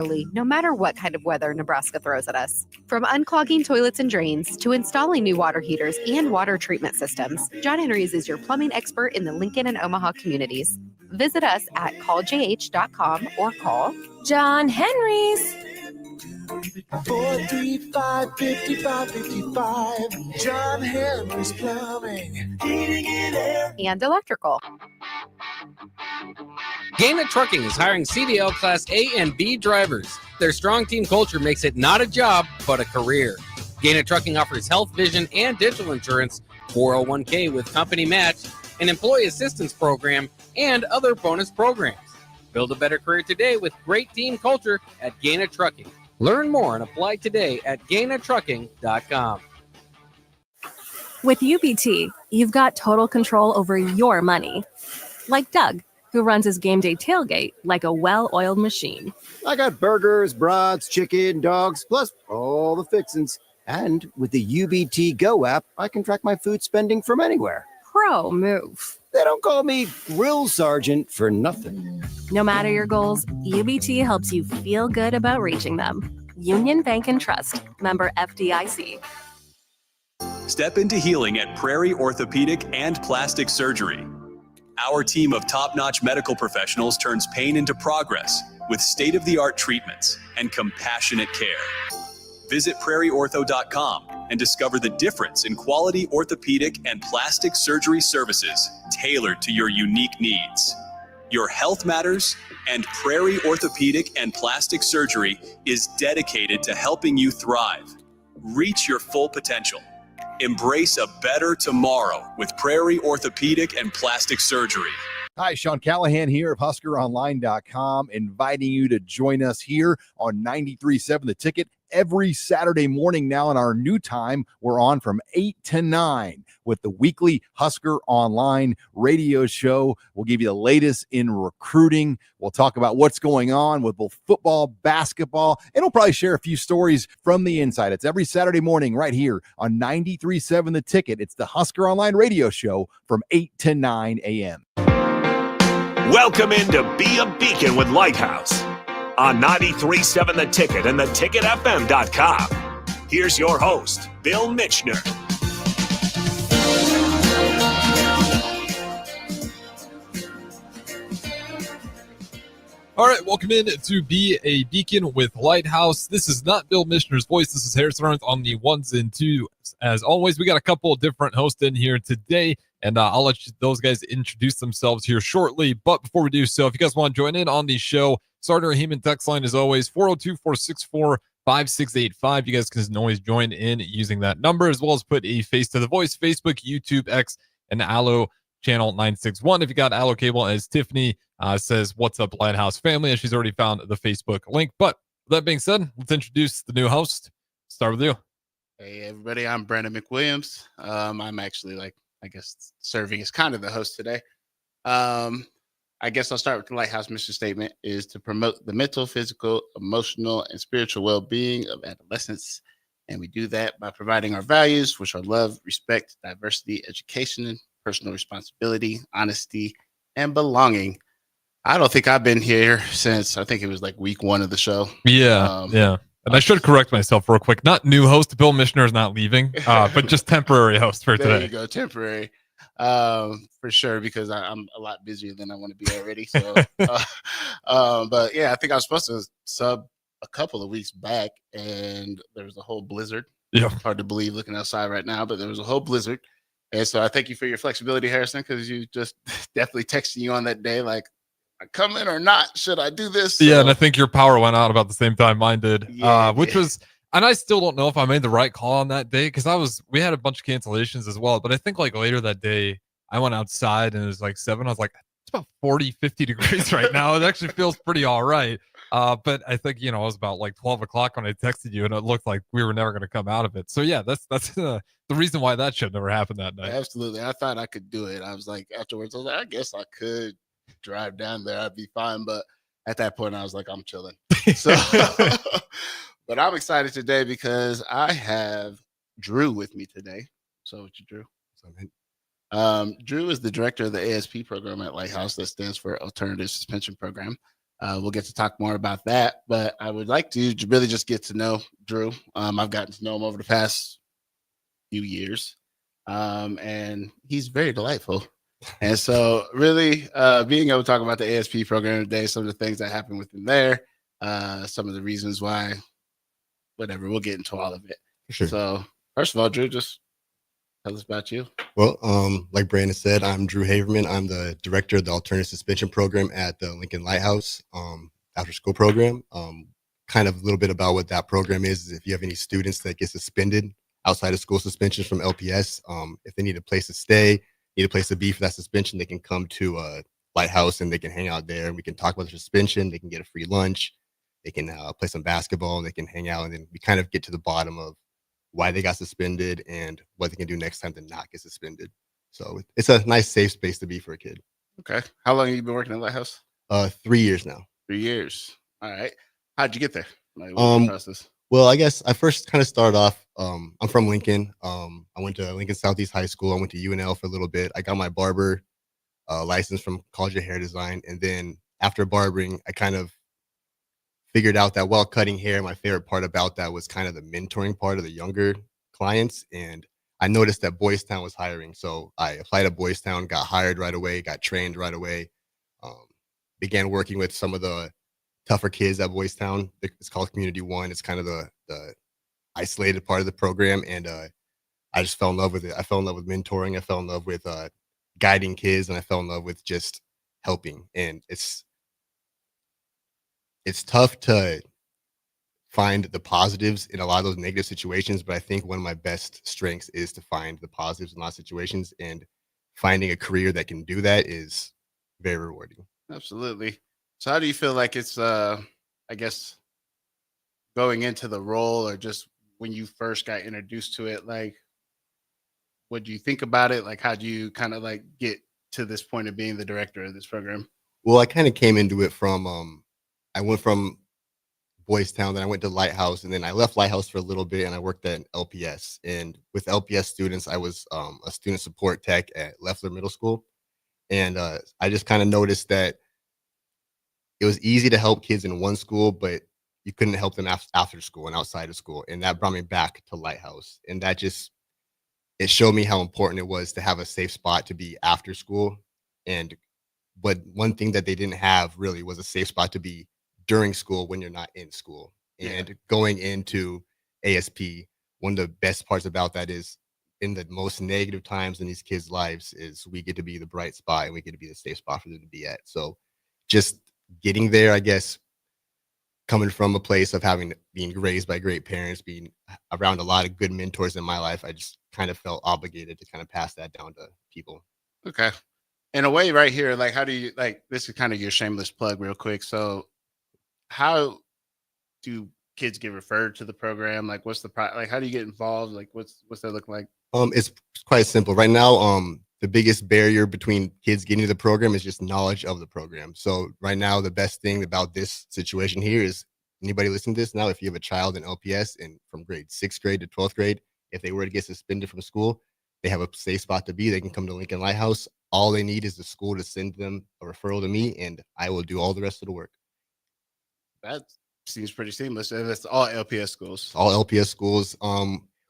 no matter what kind of weather Nebraska throws at us. From unclogging toilets and drains to installing new water heaters and water treatment systems, John Henry's is your plumbing expert in the Lincoln and Omaha communities. Visit us at calljh.com or call John Henry's. 435-5555. John Henry's Plumbing, Heating and Air, and Electrical. Gaina Trucking is hiring CDL Class A and B drivers. Their strong team culture makes it not a job, but a career. Gaina Trucking offers health, vision, and dental insurance, 401k with company match, an employee assistance program, and other bonus programs. Build a better career today with great team culture at Gaina Trucking. Learn more and apply today at GainaTrucking.com. With UBT, you've got total control over your money. Like Doug, who runs his game day tailgate like a well-oiled machine. I got burgers, brats, chicken, dogs, plus all the fixins. And with the UBT Go app, I can track my food spending from anywhere. Pro move. They don't call me Grill Sergeant for nothing. No matter your goals, UBT helps you feel good about reaching them. Union Bank and Trust. Member FDIC. Step into healing at Prairie Orthopedic and Plastic Surgery. Our team of top-notch medical professionals turns pain into progress with state-of-the-art treatments and compassionate care. Visit prairieortho.com and discover the difference in quality orthopedic and plastic surgery services tailored to your unique needs. Your health matters, and Prairie Orthopedic and Plastic Surgery is dedicated to helping you thrive. Reach your full potential. Embrace a better tomorrow with Prairie Orthopedic and Plastic Surgery. Hi, Sean Callahan here of HuskerOnline.com, inviting you to join us here on 93.7 The Ticket every Saturday morning now in our new time. We're on from 8 to 9 with the weekly Husker Online radio show. We'll give you the latest in recruiting. We'll talk about what's going on with both football, basketball, and we'll probably share a few stories from the inside. It's every Saturday morning right here on 93.7 The Ticket. It's the Husker Online radio show from 8 to 9 a.m. Welcome in to Be a Beacon with Lighthouse on 93.7 The Ticket and theticketfm.com. Here's your host, Bill Mitchner. All right, welcome in to Be a Beacon with Lighthouse. This is not Bill Michener's voice. This is Harrison Arns on the ones and twos. As always, we got a couple of different hosts in here today, and I'll let those guys introduce themselves here shortly. But before we do so, if you guys want to join in on the show, Starter Heyman text line is always 402-464-5685. You guys can always join in using that number, as well as put a face to the voice, Facebook, YouTube, X, and Allo channel 961. If you got Allo cable, as Tiffany says, what's up, Lighthouse family, and she's already found the Facebook link. But with that being said, let's introduce the new host. Start with you. Hey, everybody. I'm Brandon McWilliams. I'm actually, serving as kind of the host today. I guess I'll start with the Lighthouse mission statement is to promote the mental, physical, emotional, and spiritual well-being of adolescents. And we do that by providing our values, which are love, respect, diversity, education, personal responsibility, honesty, and belonging. I don't think I've been here since, I think it was week one of the show. Yeah. And I should correct myself real quick. Not new host. Bill Michener is not leaving, but just temporary host for today. There you go, temporary. For sure, because I'm a lot busier than I want to be already. So, but yeah, I think I was supposed to sub a couple of weeks back, and there was a whole blizzard. Yeah, hard to believe looking outside right now, but there was a whole blizzard. And so I thank you for your flexibility, Harrison, because you just definitely texted you on that day, like, I come in or not? Should I do this? So, yeah, and I think your power went out about the same time mine did, which was, and I still don't know if I made the right call on that day, because we had a bunch of cancellations as well. But I think later that day, I went outside and it was 7. I was like, it's about 40, 50 degrees right now. It actually feels pretty all right. But I think, it was about 12 o'clock when I texted you, and it looked like we were never going to come out of it. So yeah, that's the reason why that should never happen that night. Absolutely. I thought I could do it. I was afterwards, I was like, I guess I could drive down there. I'd be fine. But at that point, I was like, I'm chilling. So, but I'm excited today because I have Drew with me today. So what you, Drew? Drew is the director of the ASP program at Lighthouse, that stands for Alternative Suspension Program. We'll get to talk more about that, but I would like to really just get to know Drew. I've gotten to know him over the past few years, and he's very delightful. And so, really, being able to talk about the ASP program today, some of the things that happened within there, some of the reasons why, whatever, we'll get into all of it. Sure. So, first of all, Drew, just tell us about you. Well, like Brandon said, I'm Drew Haverman. I'm the director of the alternative suspension program at the Lincoln Lighthouse after school program. Kind of a little bit about what that program is if you have any students that get suspended outside of school suspensions from LPS, if they need a place to stay, need a place to be for that suspension, they can come to Lighthouse and they can hang out there and we can talk about the suspension. They can get a free lunch. They can play some basketball and they can hang out, and then we kind of get to the bottom of why they got suspended and what they can do next time to not get suspended. So it's a nice safe space to be for a kid. Okay. How long have you been working at Lighthouse? 3 years now. 3 years. All right. How'd you get there? Like, what was the process? Well, I guess I first kind of started off. I'm from Lincoln. I went to Lincoln Southeast High School. I went to UNL for a little bit. I got my barber license from College of Hair Design. And then after barbering, I kind of figured out that while cutting hair, my favorite part about that was kind of the mentoring part of the younger clients. And I noticed that Boys Town was hiring. So I applied to Boys Town, got hired right away, got trained right away, began working with some of the tougher kids at Boys Town. It's called Community One. It's kind of the isolated part of the program. And I just fell in love with it. I fell in love with mentoring. I fell in love with guiding kids, and I fell in love with just helping. And it's tough to find the positives in a lot of those negative situations, but I think one of my best strengths is to find the positives in a lot of situations, and finding a career that can do that is very rewarding. Absolutely. So how do you feel like it's, I guess, going into the role, or just when you first got introduced to it, like, what do you think about it? Like, how do you kind of like get to this point of being the director of this program? Well, I kind of came into it from, I went from Boys Town, then I went to Lighthouse, and then I left Lighthouse for a little bit and I worked at LPS. And with LPS students, I was a student support tech at Leffler Middle School. And I just kind of noticed that it was easy to help kids in one school, but you couldn't help them after school and outside of school. And that brought me back to Lighthouse. And that just, it showed me how important it was to have a safe spot to be after school. But one thing that they didn't have really was a safe spot to be during school when you're not in school. And going into ASP, one of the best parts about that is in the most negative times in these kids' lives is we get to be the bright spot and we get to be the safe spot for them to be at. So just getting there, I guess, coming from a place of being raised by great parents, being around a lot of good mentors in my life, I just kind of felt obligated to kind of pass that down to people. Okay. In a way, right here, like, how do you, like, this is kind of your shameless plug real quick. So how do kids get referred to the program? Like, what's the like, how do you get involved? Like, what's that look like? It's quite simple right now. The biggest barrier between kids getting to the program is just knowledge of the program. So right now, the best thing about this situation here is anybody listening to this now, if you have a child in LPS and from grade 6th grade to 12th grade, if they were to get suspended from school, they have a safe spot to be. They can come to Lincoln Lighthouse. All they need is the school to send them a referral to me, and I will do all the rest of the work. That seems pretty seamless. And it's all LPS schools. All LPS schools.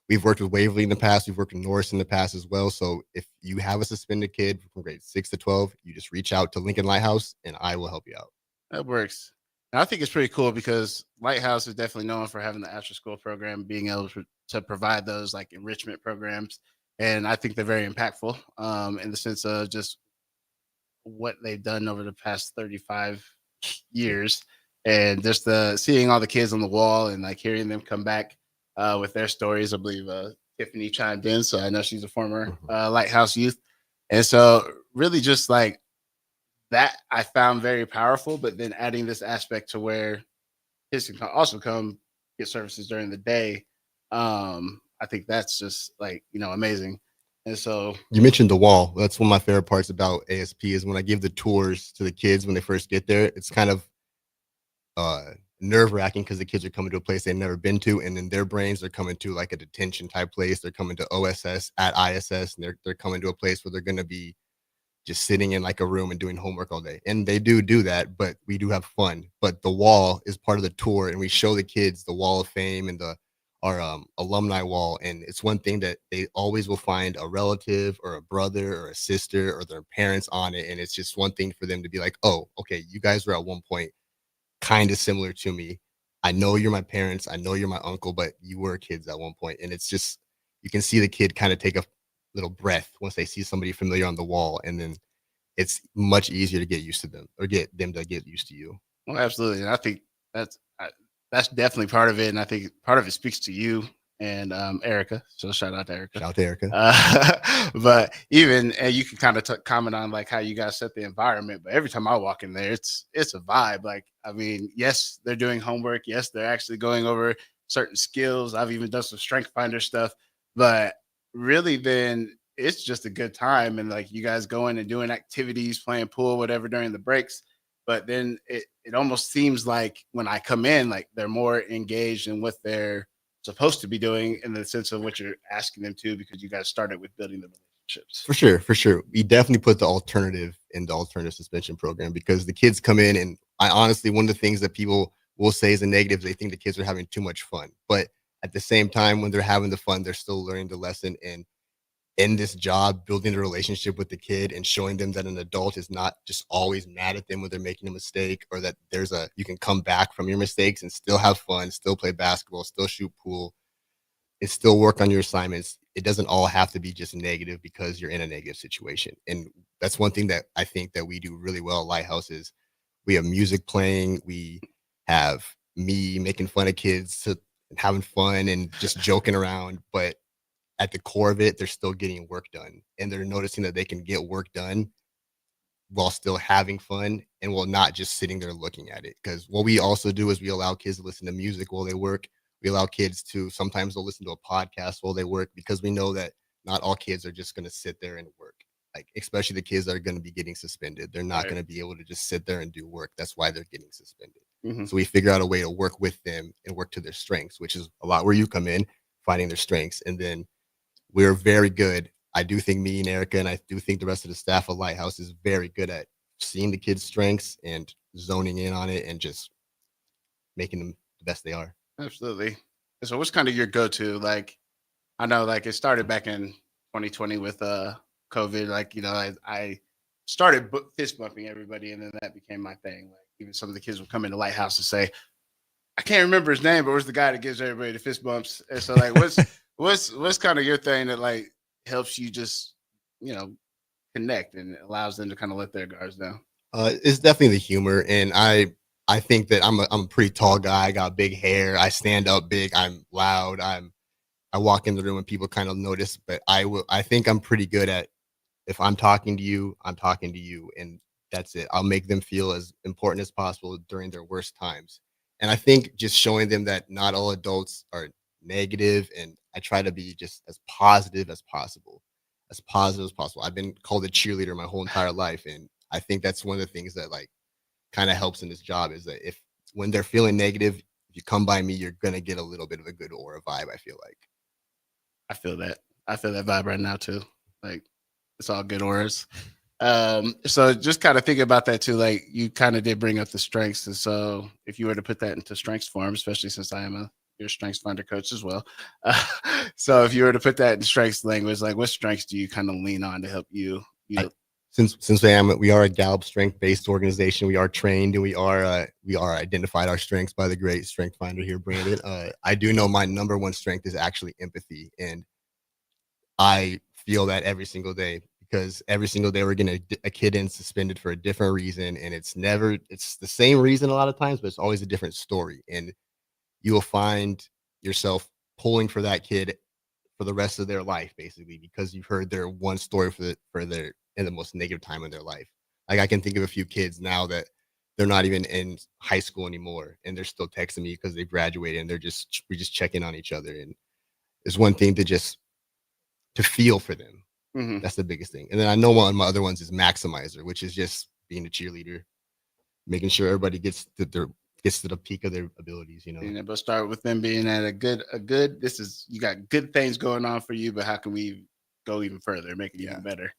We've worked with Waverly in the past. We've worked with Norris in the past as well. So if you have a suspended kid from grade 6 to 12, you just reach out to Lincoln Lighthouse and I will help you out. That works. And I think it's pretty cool because Lighthouse is definitely known for having the after school program, being able to provide those like enrichment programs. And I think they're very impactful in the sense of just what they've done over the past 35 years. And just seeing all the kids on the wall and like hearing them come back with their stories. I believe Tiffany chimed in, so I know she's a former Lighthouse youth. And so really just like that I found very powerful, but then adding this aspect to where kids can also come get services during the day. I think that's just like, amazing. And so you mentioned the wall. That's one of my favorite parts about ASP is when I give the tours to the kids when they first get there. It's kind of nerve-wracking because the kids are coming to a place they've never been to, and in their brains they're coming to like a detention type place. They're coming to OSS at ISS, and they're coming to a place where they're going to be just sitting in like a room and doing homework all day. And they do that, but we do have fun. But the wall is part of the tour, and we show the kids the wall of fame and our alumni wall. And it's one thing that they always will find a relative or a brother or a sister or their parents on it. And it's just one thing for them to be like, oh, okay, you guys were at one point kind of similar to me. I know you're my parents. I know you're my uncle, but you were kids at one point. And it's just, you can see the kid kind of take a little breath once they see somebody familiar on the wall. And then it's much easier to get used to them or get them to get used to you. Well, absolutely. And I think that's definitely part of it. And I think part of it speaks to you and Erica. So shout out to Erica. Shout out to Erica. But even, and you can kind of comment on like how you guys set the environment. But every time I walk in there, it's a vibe. Like, I mean, yes, they're doing homework. Yes, they're actually going over certain skills. I've even done some strength finder stuff. But really, then it's just a good time. And like you guys going and doing activities, playing pool, whatever during the breaks. But then it almost seems like when I come in, like they're more engaged in what they're supposed to be doing in the sense of what you're asking them to, because you guys started with building the relationships. For sure. We definitely put the alternative in the alternative suspension program because the kids come in, and I honestly, one of the things that people will say is a negative, they think the kids are having too much fun. But at the same time, when they're having the fun, they're still learning the lesson. And in this job, building a relationship with the kid and showing them that an adult is not just always mad at them when they're making a mistake, or that you can come back from your mistakes and still have fun, still play basketball, still shoot pool, and still work on your assignments. It doesn't all have to be just negative because you're in a negative situation. And that's one thing that I think that we do really well at Lighthouse is we have music playing. We have me making fun of kids, having fun and just joking around. But at the core of it, they're still getting work done, and they're noticing that they can get work done while still having fun and while not just sitting there looking at it. Because what we also do is we allow kids to listen to music while they work. We allow kids to, sometimes they'll listen to a podcast while they work, because we know that not all kids are just going to sit there and work. Like, especially the kids that are going to be getting suspended. They're not going to be able to just sit there and do work. That's why they're getting suspended. Mm-hmm. So we figure out a way to work with them and work to their strengths, which is a lot where you come in, finding their strengths. And then we're very good. I do think me and Erica, and I do think the rest of the staff of Lighthouse is very good at seeing the kids' strengths and zoning in on it and just making them the best they are. Absolutely. So what's kind of your go-to? Like, I know like it started back in 2020 with COVID. Like, you know, I started fist bumping everybody, and then that became my thing. Like, even some of the kids would come into Lighthouse and say, I can't remember his name, but where's the guy that gives everybody the fist bumps? And so like, what's kind of your thing that like helps you just, you know, connect and allows them to kind of let their guards down? It's definitely the humor. And I think that I'm a pretty tall guy. I got big hair. I stand up big. I'm loud. I walk in the room and people kind of notice, but I think I'm pretty good at, if I'm talking to you, I'm talking to you. And that's it. I'll make them feel as important as possible during their worst times. And I think just showing them that not all adults are negative, and I try to be just as positive as possible. I've been called a cheerleader my whole entire life. And I think that's one of the things that like kind of helps in this job is that when they're feeling negative, if you come by me, you're going to get a little bit of a good aura vibe. I feel like. I feel that vibe right now too. Like, it's all good auras. So just kind of thinking about that too, like you kind of did bring up the strengths. And so if you were to put that into strengths form, especially since I am your strengths finder coach as well. So if you were to put that in strengths language, like what strengths do you kind of lean on to help you? Since we are a Gallup strength based organization, we are trained and we are identified our strengths by the great strength finder here, Brandon. I do know my number one strength is actually empathy. And I feel that every single day, because every single day we're getting a kid in suspended for a different reason. And it's the same reason a lot of times, but it's always a different story. And you will find yourself pulling for that kid for the rest of their life, basically, because you've heard their one story for their in the most negative time in their life. Like, I can think of a few kids now that they're not even in high school anymore, and they're still texting me because they graduated, and we just check in on each other. And it's one thing to feel for them. Mm-hmm. That's the biggest thing. And then I know one of my other ones is maximizer, which is just being a cheerleader, making sure everybody gets to the peak of their abilities, you know. And but start with them being at a good, you got good things going on for you, but how can we go even further, make it even better?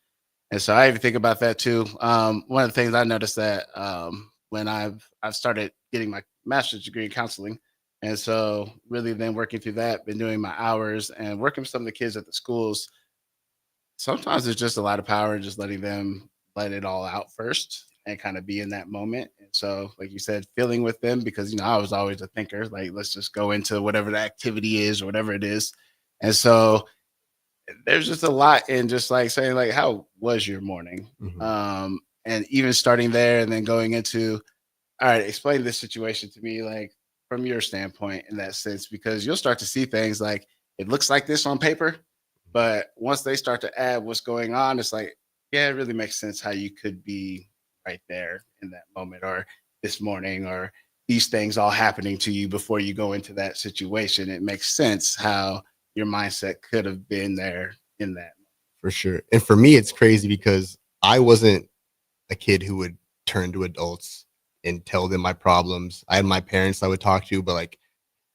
And so I even think about that too. One of the things I noticed that when I've started getting my master's degree in counseling, and so really then working through that, been doing my hours and working with some of the kids at the schools. Sometimes there's just a lot of power in just letting them let it all out first and kind of be in that moment. And so, like you said, feeling with them because I was always a thinker. Like, let's just go into whatever the activity is or whatever it is. And so there's just a lot in just like saying like, how was your morning? And even starting there and then going into, all right, explain this situation to me, like from your standpoint in that sense, because you'll start to see things like it looks like this on paper, but once they start to add what's going on, it's like, yeah, it really makes sense how you could be right there in that moment or this morning or these things all happening to you before you go into that situation. It makes sense how your mindset could have been there in that. For sure. And for me, it's crazy because I wasn't a kid who would turn to adults and tell them my problems. I had my parents I would talk to, but like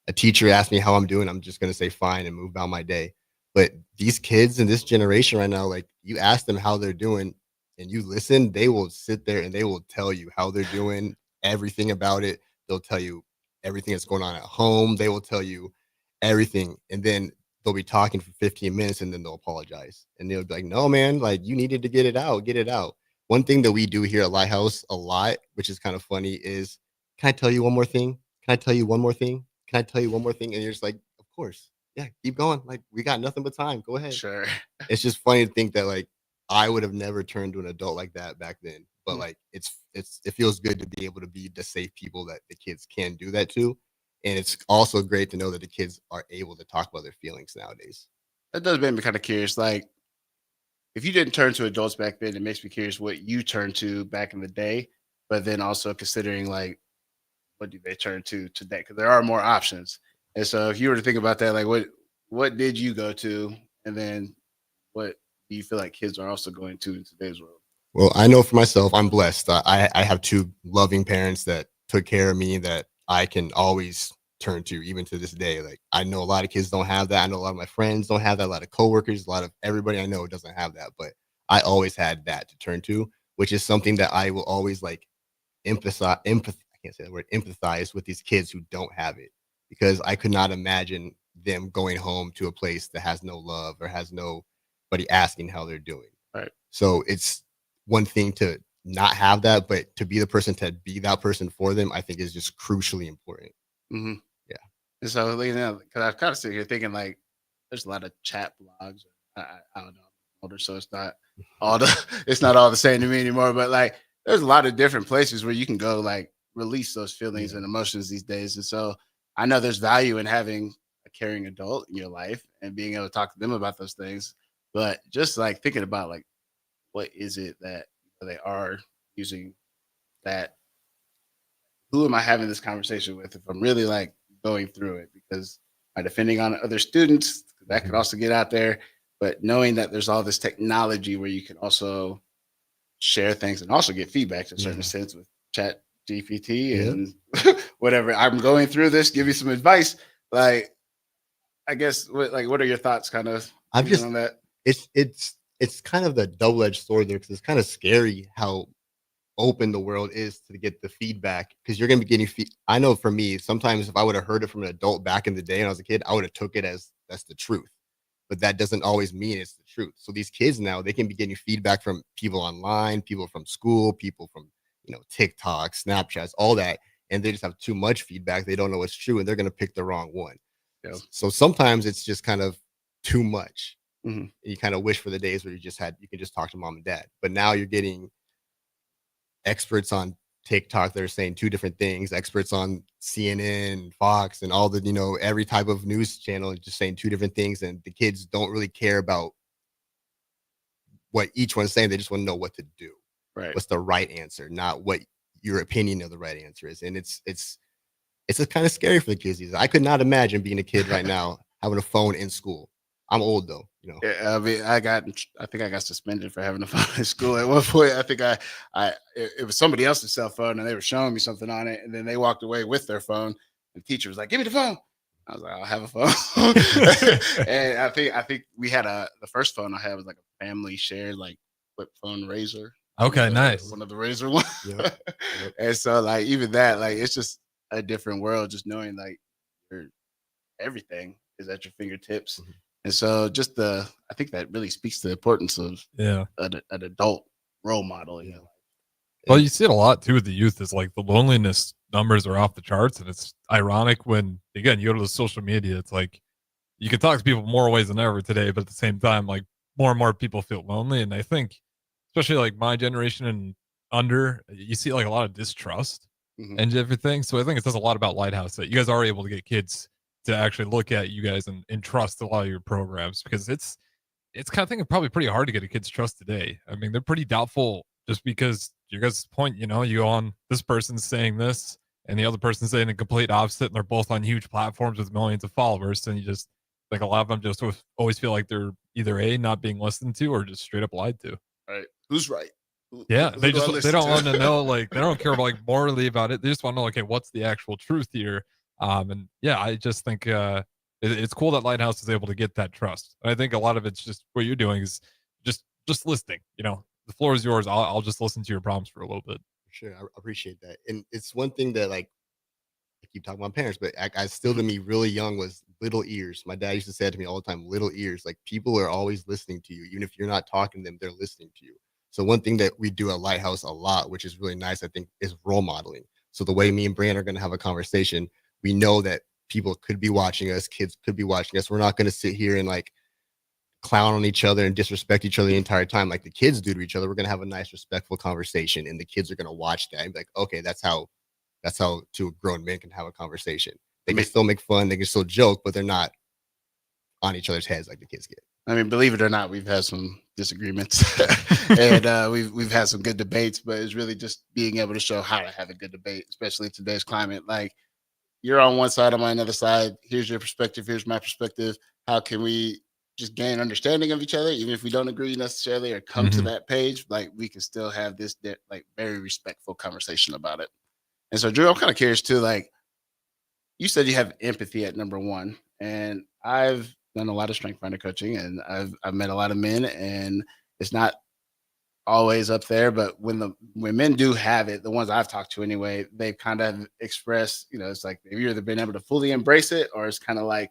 a teacher asked me how I'm doing, I'm just going to say fine and move about my day. But these kids in this generation right now, like you ask them how they're doing and you listen, they will sit there and they will tell you how they're doing, everything about it. They'll tell you everything that's going on at home. They will tell you everything. And then they'll be talking for 15 minutes and then they'll apologize. And they'll be like, no, man, like you needed to get it out, get it out. One thing that we do here at Lighthouse a lot, which is kind of funny, is can I tell you one more thing? Can I tell you one more thing? Can I tell you one more thing? And you're just like, of course. Yeah, keep going. Like we got nothing but time. Go ahead. Sure. It's just funny to think that like I would have never turned to an adult like that back then. But like it feels good to be able to be the safe people that the kids can do that to. And it's also great to know that the kids are able to talk about their feelings nowadays. That does make me kind of curious. Like, if you didn't turn to adults back then, it makes me curious what you turned to back in the day. But then also considering like, what do they turn to today? Because there are more options. And so, if you were to think about that, like, what did you go to, and then what do you feel like kids are also going to in today's world? Well, I know for myself, I'm blessed. I have two loving parents that took care of me that I can always turn to, even to this day. Like I know a lot of kids don't have that. I know a lot of my friends don't have that. A lot of coworkers, a lot of everybody I know doesn't have that. But I always had that to turn to, which is something that I will always like empathize. I can't say the word empathize with these kids who don't have it, because I could not imagine them going home to a place that has no love or has nobody asking how they're doing. Right. So it's one thing to not have that, but to be the person to be that person for them, I think is just crucially important. Mm-hmm. Yeah. And so, because I kind of sit here thinking like, there's a lot of chat blogs. I don't know, I'm older, so it's not all the same to me anymore. But like, there's a lot of different places where you can go like release those feelings and emotions these days. And so, I know there's value in having a caring adult in your life and being able to talk to them about those things. But just like thinking about like, what is it that they are using that? Who am I having this conversation with if I'm really like going through it? Because by defending on other students, that could also get out there. But knowing that there's all this technology where you can also share things and also get feedback to a certain sense with Chat GPT and whatever. I'm going through this, give you some advice. Like, I guess what are your thoughts kind of on that? It's kind of the double-edged sword there, because it's kind of scary how open the world is to get the feedback, because you're going to be getting I know for me, sometimes if I would have heard it from an adult back in the day when I was a kid, I would have took it as that's the truth, but that doesn't always mean it's the truth. So these kids now, they can be getting feedback from people online, people from school, people from TikTok, Snapchats, all that, and they just have too much feedback. They don't know what's true, and they're going to pick the wrong one. So sometimes it's just kind of too much. Mm-hmm. You kind of wish for the days where you can just talk to mom and dad, but now you're getting experts on TikTok that are saying two different things, experts on CNN, Fox, and all the, every type of news channel just saying two different things. And the kids don't really care about what each one's saying. They just want to know what to do. Right. What's the right answer, not what your opinion of the right answer is. And it's kind of scary for the kids. I could not imagine being a kid right now, having a phone in school. I'm old though, Yeah, I mean, I think I got suspended for having a phone in school at one point. I think it was somebody else's cell phone and they were showing me something on it, and then they walked away with their phone. And the teacher was like, "Give me the phone." I was like, "I'll have a phone." And I think we had the first phone I had was like a family shared like flip phone Razor. Okay, nice. One of the Razor ones. Yep. And so like even that, like it's just a different world, just knowing like everything is at your fingertips. Mhm. And so just I think that really speaks to the importance of an adult role model. You know? Well, you see it a lot too with the youth. Is like the loneliness numbers are off the charts, and it's ironic when again you go to the social media. It's like you can talk to people more ways than ever today, but at the same time, like more and more people feel lonely. And I think, especially like my generation and under, you see like a lot of distrust and everything. So I think it says a lot about Lighthouse that you guys are able to get kids to actually look at you guys and trust a lot of your programs, because it's kind of thing probably pretty hard to get a kid's trust today. I mean, they're pretty doubtful just because your guys' point, you go on, this person's saying this and the other person's saying the complete opposite, and they're both on huge platforms with millions of followers. And you just like a lot of them just always feel like they're either not being listened to or just straight up lied to. Right. Who's right? Yeah, Who they do I don't listen to? want to know, like they don't care about like morally about it. They just want to know, okay, what's the actual truth here? And yeah, I just think it's cool that Lighthouse is able to get that trust. And I think a lot of it's just what you're doing is just listening. The floor is yours. I'll just listen to your problems for a little bit. Sure, I appreciate that. And it's one thing that like I keep talking about parents, but I still to me really young was little ears. My dad used to say to me all the time, little ears. Like people are always listening to you, even if you're not talking to them, they're listening to you. So one thing that we do at Lighthouse a lot, which is really nice, I think, is role modeling. So the way me and Brian are going to have a conversation, we know that people could be watching us, kids could be watching us. We're not going to sit here and like clown on each other and disrespect each other the entire time like the kids do to each other. We're going to have a nice, respectful conversation, and the kids are going to watch that and be like, okay, that's how two grown men can have a conversation. They can still make fun, they can still joke, but they're not on each other's heads like the kids get. I mean, believe it or not, we've had some disagreements and we've had some good debates, but it's really just being able to show how to have a good debate, especially in today's climate. Like you're on one side, I'm on another side. Here's your perspective. Here's my perspective. How can we just gain understanding of each other, even if we don't agree necessarily or come to that page? Like we can still have this like very respectful conversation about it. And so, Drew, I'm kind of curious too. Like you said, you have empathy at number one, and I've done a lot of strength finder coaching, and I've met a lot of men, and it's not always up there, but when men do have it, the ones I've talked to anyway, they've kind of expressed, it's like they've either been able to fully embrace it, or it's kind of like,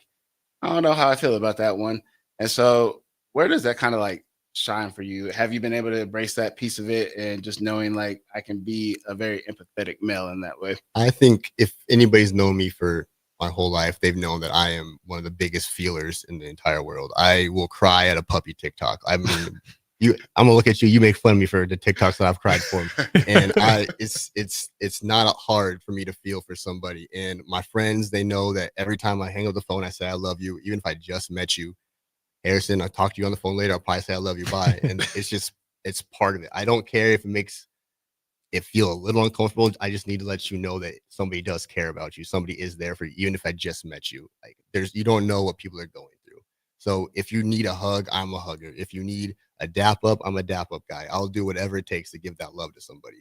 I don't know how I feel about that one. And so where does that kind of like shine for you? Have you been able to embrace that piece of it and just knowing like I can be a very empathetic male in that way? I think if anybody's known me for my whole life, they've known that I am one of the biggest feelers in the entire world. I will cry at a puppy TikTok. I mean, I'm gonna look at you. You make fun of me for the TikToks that I've cried for, and it's not hard for me to feel for somebody. And my friends, they know that every time I hang up the phone, I say I love you, even if I just met you. Harrison, I'll talk to you on the phone later. I'll probably say I love you. Bye. And it's part of it. I don't care if it makes it feel a little uncomfortable. I just need to let you know that somebody does care about you. Somebody is there for you, even if I just met you. Like you don't know what people are going through. So if you need a hug, I'm a hugger. If you need a dap up, I'm a dap up guy. I'll do whatever it takes to give that love to somebody.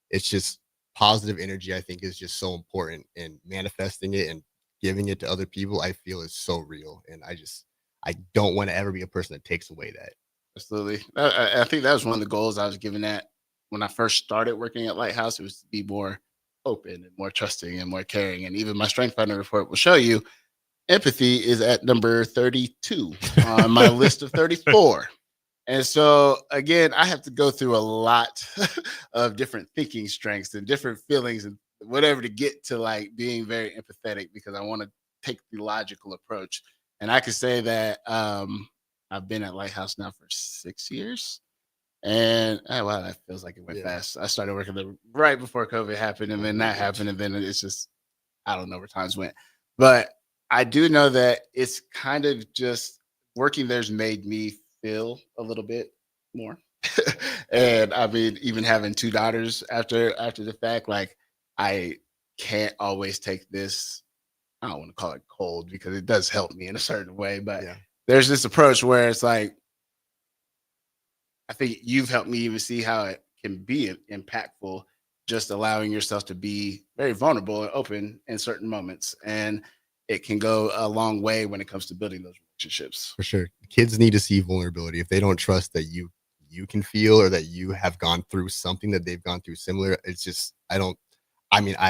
It's just positive energy. I think is just so important, and manifesting it and giving it to other people, I feel is so real. And I don't want to ever be a person that takes away that. Absolutely. I think that was one of the goals I was given at when I first started working at Lighthouse. It was to be more open and more trusting and more caring. And even my Strength Finder report will show you empathy is at number 32 on my list of 34. And so, again, I have to go through a lot of different thinking strengths and different feelings and whatever to get to like being very empathetic, because I want to take the logical approach. And I could say that I've been at Lighthouse now for 6 years. And wow, that feels like it went fast. I started working there right before COVID happened, and then that happened. And then it's just, I don't know where times went. But I do know that it's kind of just working there's made me feel a little bit more. And I mean, even having two daughters after the fact, like I can't always take this, I don't want to call it cold, because it does help me in a certain way, but there's this approach where it's like, I think you've helped me even see how it can be impactful, just allowing yourself to be very vulnerable and open in certain moments. And it can go a long way when it comes to building those relationships. For sure. Kids need to see vulnerability. If they don't trust that you you can feel or that you have gone through something that they've gone through similar. It's just, I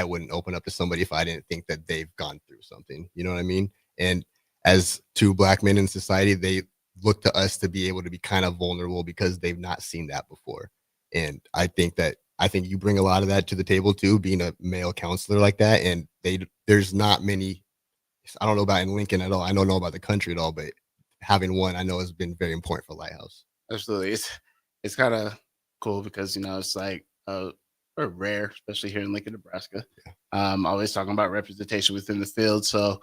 wouldn't open up to somebody if I didn't think that they've gone through something. You know what I mean? And as two Black men in society, they look to us to be able to be kind of vulnerable because they've not seen that before. And I think you bring a lot of that to the table too, being a male counselor like that. And there's not many, I don't know about in Lincoln at all. I don't know about the country at all, but having one I know has been very important for Lighthouse. Absolutely. It's kind of cool because, it's like we're rare, especially here in Lincoln, Nebraska. Yeah. Always talking about representation within the field. So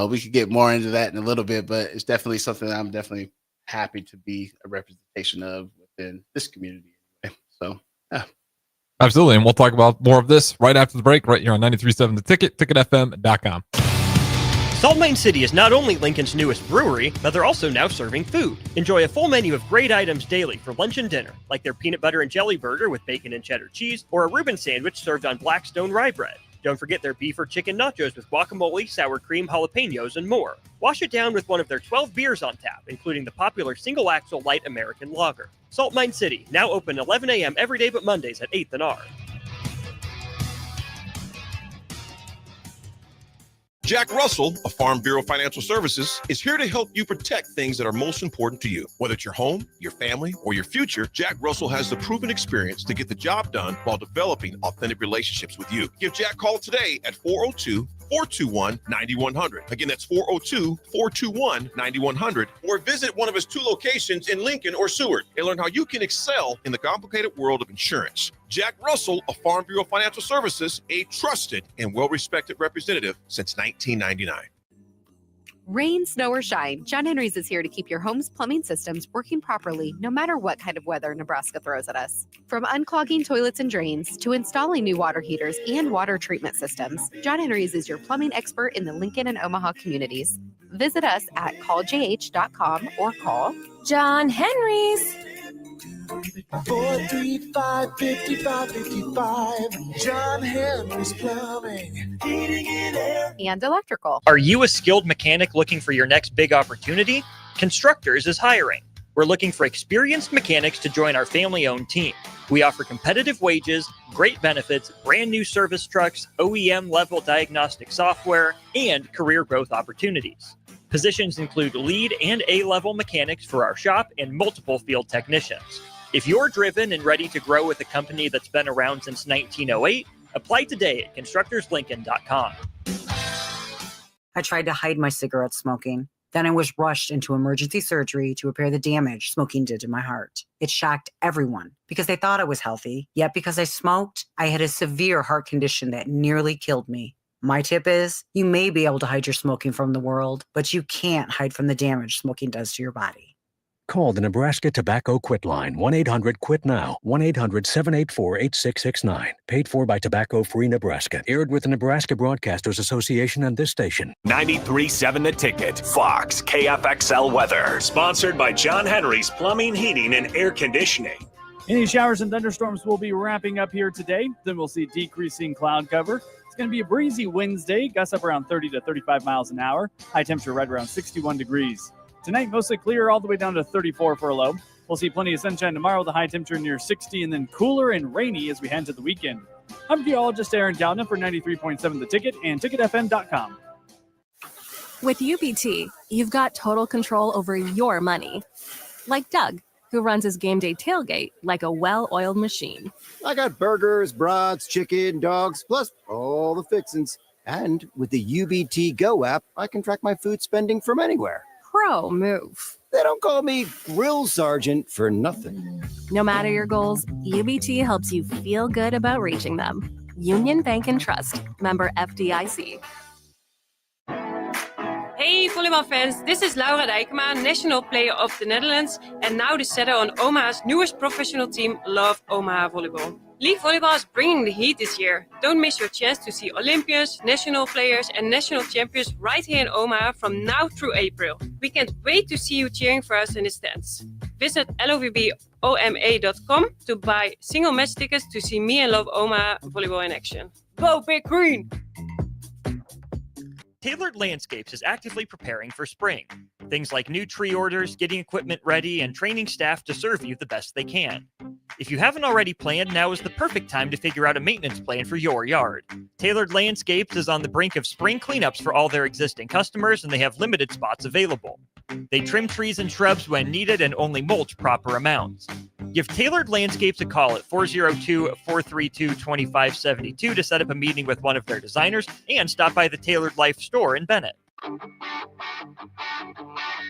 we could get more into that in a little bit, but it's definitely something that I'm definitely happy to be a representation of within this community. So, yeah. Absolutely. And we'll talk about more of this right after the break, right here on 93.7 The Ticket, ticketfm.com. Salt Mine City is not only Lincoln's newest brewery, but they're also now serving food. Enjoy a full menu of great items daily for lunch and dinner, like their peanut butter and jelly burger with bacon and cheddar cheese, or a Reuben sandwich served on Blackstone rye bread. Don't forget their beef or chicken nachos with guacamole, sour cream, jalapenos, and more. Wash it down with one of their 12 beers on tap, including the popular Single Axle Light American Lager. Salt Mine City, now open 11 a.m. every day but Mondays at 8th and R. Jack Russell of Farm Bureau Financial Services is here to help you protect things that are most important to you. Whether it's your home, your family, or your future, Jack Russell has the proven experience to get the job done while developing authentic relationships with you. Give Jack a call today at 402-421-9100. Again, that's 402-421-9100. Or visit one of his 2 locations in Lincoln or Seward and learn how you can excel in the complicated world of insurance. Jack Russell of Farm Bureau Financial Services, a trusted and well-respected representative since 1999. Rain, snow, or shine, John Henry's is here to keep your home's plumbing systems working properly no matter what kind of weather Nebraska throws at us. From unclogging toilets and drains to installing new water heaters and water treatment systems, John Henry's is your plumbing expert in the Lincoln and Omaha communities. Visit us at calljh.com or call John Henry's. 435-5555. John Henry's Plumbing, Heating and Air. And electrical. Are you a skilled mechanic looking for your next big opportunity? Constructors is hiring. We're looking for experienced mechanics to join our family-owned team. We offer competitive wages, great benefits, brand new service trucks, OEM-level diagnostic software, and career growth opportunities. Positions include lead and A-level mechanics for our shop and multiple field technicians. If you're driven and ready to grow with a company that's been around since 1908, apply today at constructorslincoln.com. I tried to hide my cigarette smoking. Then I was rushed into emergency surgery to repair the damage smoking did to my heart. It shocked everyone because they thought I was healthy. Yet because I smoked, I had a severe heart condition that nearly killed me. My tip is, you may be able to hide your smoking from the world, but you can't hide from the damage smoking does to your body. Call the Nebraska Tobacco Quit Line, 1-800-QUIT-NOW, 1-800-784-8669. Paid for by Tobacco Free Nebraska. Aired with the Nebraska Broadcasters Association and this station. 93.7 The Ticket, Fox, KFXL Weather. Sponsored by John Henry's Plumbing, Heating, and Air Conditioning. Any showers and thunderstorms will be wrapping up here today. Then we'll see decreasing cloud cover. It's going to be a breezy Wednesday, gusts up around 30 to 35 miles an hour. High temperature right around 61 degrees. Tonight, mostly clear all the way down to 34 for a low. We'll see plenty of sunshine tomorrow, the high temperature near 60, and then cooler and rainy as we head to the weekend. I'm meteorologist Aaron Dowden for 93.7 The Ticket and ticketfm.com. With UBT, you've got total control over your money. Like Doug, who runs his game day tailgate like a well-oiled machine. I got burgers, brats, chicken, dogs, plus all the fixins. And with the UBT Go app, I can track my food spending from anywhere. Pro move. They don't call me Grill Sergeant for nothing. No matter your goals, UBT helps you feel good about reaching them. Union Bank and Trust. Member FDIC. Hey volleybalfans, this is Laura Dijkema, national player of the Netherlands and now the setter on Omaha's newest professional team, Love Omaha Volleyball. League volleyball is bringing the heat this year. Don't miss your chance to see Olympians, national players and national champions right here in Omaha from now through April. We can't wait to see you cheering for us in the stands. Visit lovboma.com to buy single match tickets to see me and Love Omaha Volleyball in action. Go Big Green! Tailored Landscapes is actively preparing for spring. Things like new tree orders, getting equipment ready, and training staff to serve you the best they can. If you haven't already planned, now is the perfect time to figure out a maintenance plan for your yard. Tailored Landscapes is on the brink of spring cleanups for all their existing customers, and they have limited spots available. They trim trees and shrubs when needed and only mulch proper amounts. Give Tailored Landscapes a call at 402-432-2572 to set up a meeting with one of their designers and stop by the Tailored Life store in Bennett.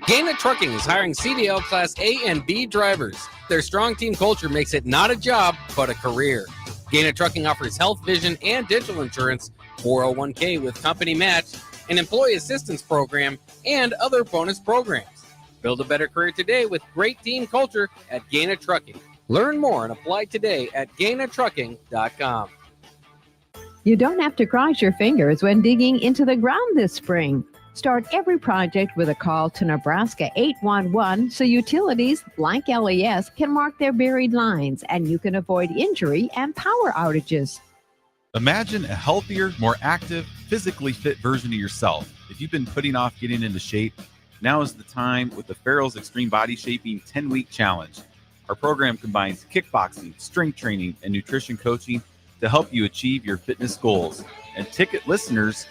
Gaina Trucking is hiring CDL Class A and B drivers. Their strong team culture makes it not a job, but a career. Gaina Trucking offers health, vision, and dental insurance, 401k with company match, an employee assistance program, and other bonus programs. Build a better career today with great team culture at Gaina Trucking. Learn more and apply today at GainaTrucking.com. You don't have to cross your fingers when digging into the ground this spring. Start every project with a call to Nebraska 811 so utilities like LES can mark their buried lines and you can avoid injury and power outages. Imagine a healthier, more active, physically fit version of yourself. If you've been putting off getting into shape, now is the time with the Farrell's Extreme Body Shaping 10-Week Challenge. Our program combines kickboxing, strength training, and nutrition coaching to help you achieve your fitness goals. And ticket listeners,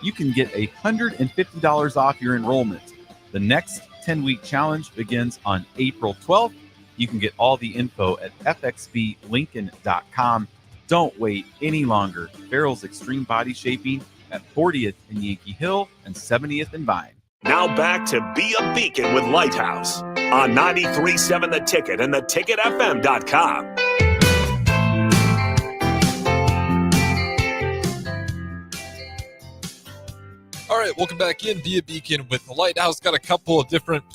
you can get $150 off your enrollment. The next 10-week challenge begins on April 12th. You can get all the info at fxblincoln.com. Don't wait any longer. Farrell's Extreme Body Shaping at 40th and Yankee Hill and 70th and Vine. Now back to Be a Beacon with Lighthouse on 93.7 The Ticket and theticketfm.com. All right, welcome back in. Be a Beacon with the Lighthouse. Got a couple of different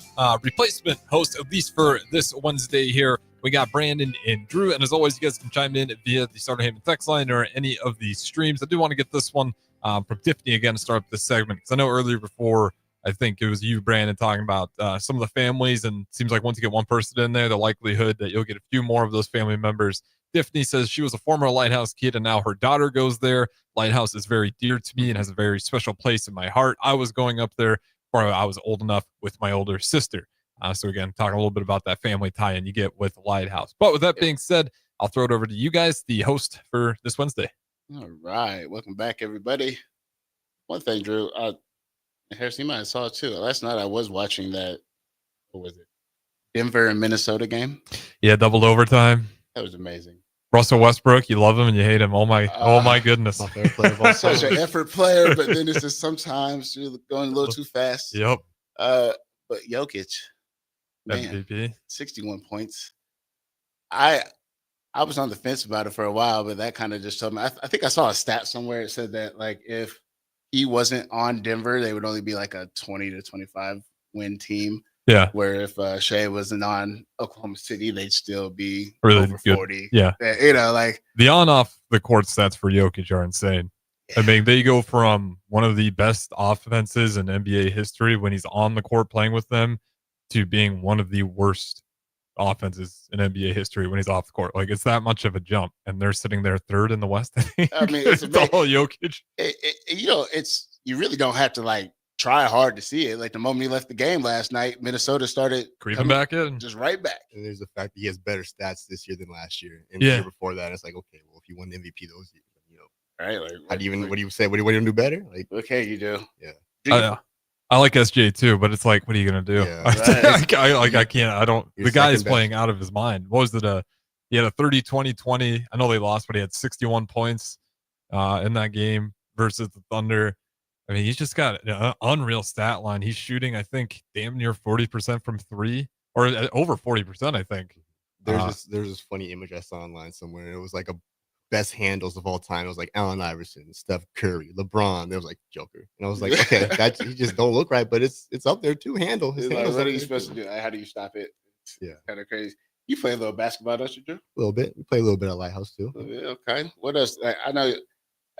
replacement hosts, at least for this Wednesday here. We got Brandon and Drew, and as always, you guys can chime in via the Starter Hammond text line or any of the streams. I do want to get this one from Tiffany again to start up this segment, because I know earlier before, I think it was you, Brandon, talking about some of the families, and it seems like once you get one person in there, the likelihood that you'll get a few more of those family members. Tiffany says she was a former Lighthouse kid, and now her daughter goes there. Lighthouse is very dear to me and has a very special place in my heart. I was going up there before I was old enough with my older sister. So again, talking a little bit about that family tie-in you get with Lighthouse. But with that being said, I'll throw it over to you guys, the host for this Wednesday. All right. Welcome back, everybody. One thing, Drew, Harrison, you might have saw it too. Last night I was watching that, what was it? Denver and Minnesota game. Yeah, doubled overtime. That was amazing. Russell Westbrook, you love him and you hate him. Oh my goodness. Such an effort player, but then it's just sometimes you're going a little too fast. Yep. But Jokic, man, MVP. 61 points. I was on the fence about it for a while, but that kind of just told me. I think I saw a stat somewhere. It said that like if he wasn't on Denver, they would only be like a 20 to 25 win team. Yeah. Where if Shea wasn't on Oklahoma City, they'd still be Really over good. 40. Yeah. You know, like The on-off the court stats for Jokic are insane. I mean, they go from one of the best offenses in NBA history when he's on the court playing with them to being one of the worst offenses in NBA history when he's off the court. Like, it's that much of a jump, and they're sitting there third in the West. I mean, it's all Jokic. You really don't have to like try hard to see it. Like the moment he left the game last night, Minnesota started creeping back in, just right back. And there's the fact that he has better stats this year than last year, and the year before that. It's like, okay, well, if you won the MVP those years, right? Like, how do you even? What do you say? What do you do better? Like, okay, you do. Yeah. I like SJ too, but it's like, what are you gonna do? Yeah. I can't. I don't. You're the guy is second playing out of his mind. What was it? He had a 30-20-20. I know they lost, but he had 61 points in that game versus the Thunder. I mean, he's just got an unreal stat line. He's shooting, I think, damn near 40% from three, or over 40%, I think. There's this funny image I saw online somewhere, and it was like a best handles of all time. It was like Allen Iverson, Steph Curry, LeBron. It was like Joker, and I was like, okay, that he just don't look right, but it's up there too. Handle. His Like, handle's what up are you there, supposed too. to do? How do you stop it? Yeah, kind of crazy. You play a little basketball, don't you, Drew? A little bit. We play a little bit at Lighthouse too. Okay. What else? Like, I know.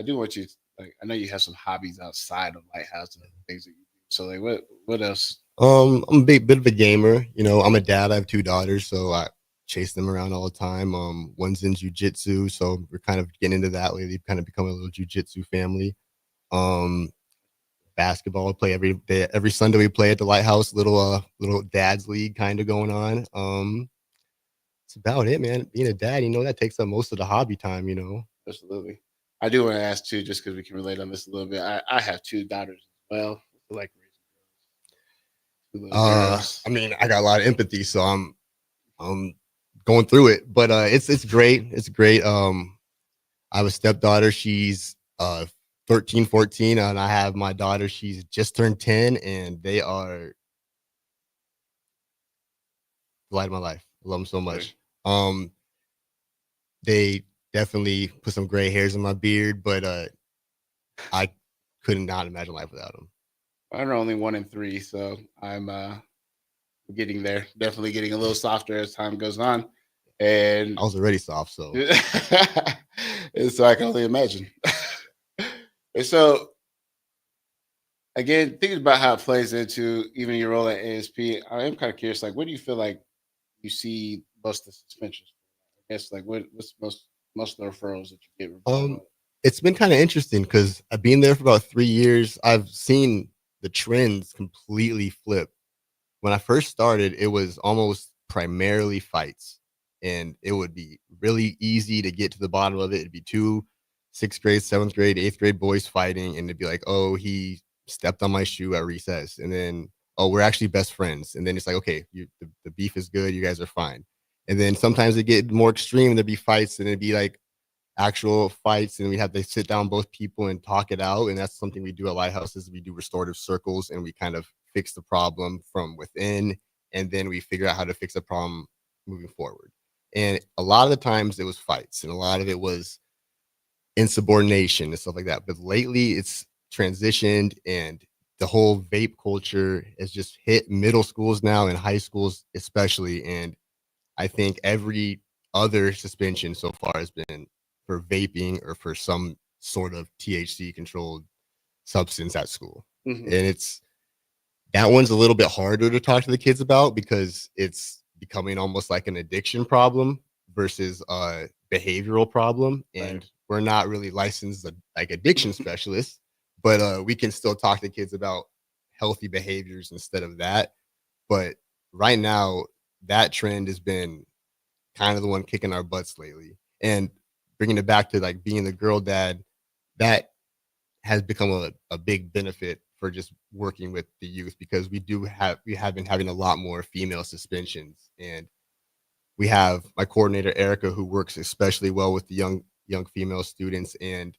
I do want you. Like, I know you have some hobbies outside of Lighthouse and things that you do. So, like, what else? I'm a bit of a gamer. You know, I'm a dad. I have 2 daughters, so I chase them around all the time. One's in jiu-jitsu, so we're kind of getting into that lately. Kind of become a little jiu-jitsu family. basketball. We play every day, every Sunday. We play at the Lighthouse. Little dad's league kind of going on. That's about it, man. Being a dad, that takes up most of the hobby time. Absolutely. I do want to ask too, just because we can relate on this a little bit. I have 2 daughters as well. I like raising little girls. I mean, I got a lot of empathy, so I'm going through it, but it's great. It's great. I have a stepdaughter. She's 13, 14, and I have my daughter. She's just turned 10, and they are the light of my life. I love them so much. They definitely put some gray hairs in my beard, but I could not imagine life without them. I'm only 1 in 3, so I'm getting there. Definitely getting a little softer as time goes on. And I was already soft, so and so I can only imagine. And so, again, thinking about how it plays into even your role at ASP, I am kind of curious. Like, what do you feel like you see most of the suspensions? I guess, like, what's most of the referrals that you get? It's been kind of interesting because I've been there for about 3 years. I've seen the trends completely flip. When I first started, it was almost primarily fights, and it would be really easy to get to the bottom of it. It'd be 2 6th grade, 7th grade, 8th grade boys fighting, and it'd be like, oh, he stepped on my shoe at recess, and then, oh, we're actually best friends, and then it's like, okay, the beef is good, you guys are fine. And then sometimes it get more extreme, there'd be fights, and it'd be like actual fights, and we have to sit down both people and talk it out. And that's something we do at Lighthouse, is we do restorative circles, and we kind of fix the problem from within, and then we figure out how to fix the problem moving forward. And a lot of the times it was fights, and a lot of it was insubordination and stuff like that. But lately it's transitioned, and the whole vape culture has just hit middle schools now and high schools especially. And I think every other suspension so far has been for vaping or for some sort of THC controlled substance at school. Mm-hmm. And that one's a little bit harder to talk to the kids about because it's becoming almost like an addiction problem versus a behavioral problem. And we're not really licensed like addiction specialists, but we can still talk to kids about healthy behaviors instead of that. But right now, that trend has been kind of the one kicking our butts lately. And bringing it back to like being the girl dad, that has become a big benefit for just working with the youth, because we have been having a lot more female suspensions. And we have my coordinator, Erica, who works especially well with the young female students. And